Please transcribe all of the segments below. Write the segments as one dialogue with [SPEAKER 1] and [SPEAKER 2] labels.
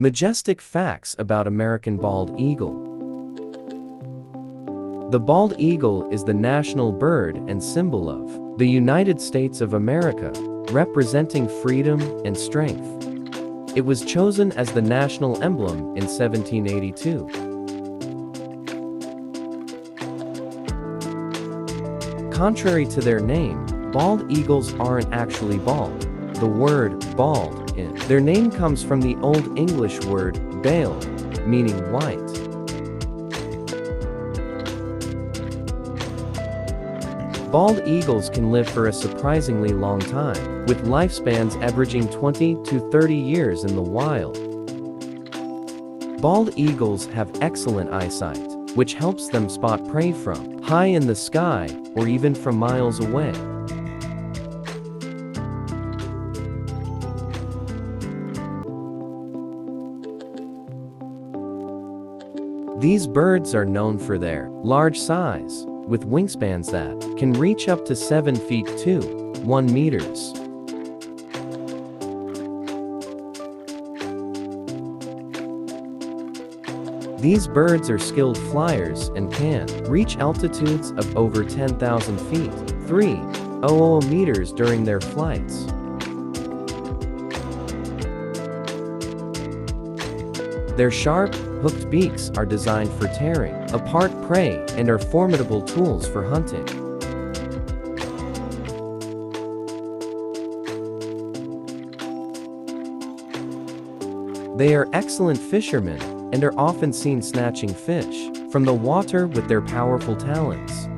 [SPEAKER 1] Majestic facts about American bald eagle. The bald eagle is the national bird and symbol of the United States of America, representing freedom and strength. It was chosen as the national emblem in 1782. Contrary to their name, bald eagles aren't actually bald. The word bald in their name comes from the Old English word bale, meaning white. Bald eagles can live for a surprisingly long time, with lifespans averaging 20 to 30 years in the wild. Bald eagles have excellent eyesight, which helps them spot prey from high in the sky or even from miles away. These birds are known for their large size, with wingspans that can reach up to 7 feet to 1 meters. These birds are skilled flyers and can reach altitudes of over 10,000 feet, 300 meters during their flights. Their sharp, hooked beaks are designed for tearing apart prey and are formidable tools for hunting. They are excellent fishermen and are often seen snatching fish from the water with their powerful talons.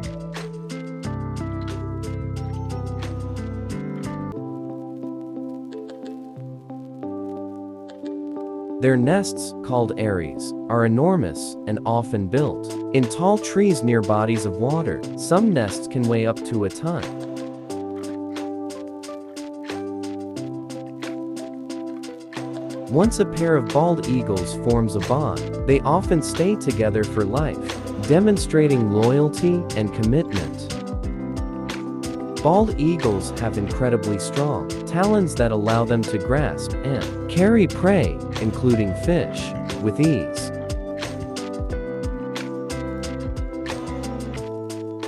[SPEAKER 1] Their nests, called eyries, are enormous and often built in tall trees near bodies of water. Some nests can weigh up to a ton. Once a pair of bald eagles forms a bond, they often stay together for life, demonstrating loyalty and commitment. Bald eagles have incredibly strong talons that allow them to grasp and carry prey, including fish, with ease.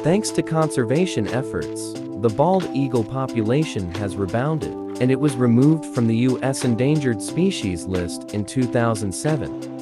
[SPEAKER 1] Thanks to conservation efforts, the bald eagle population has rebounded, and it was removed from the U.S. endangered species list in 2007.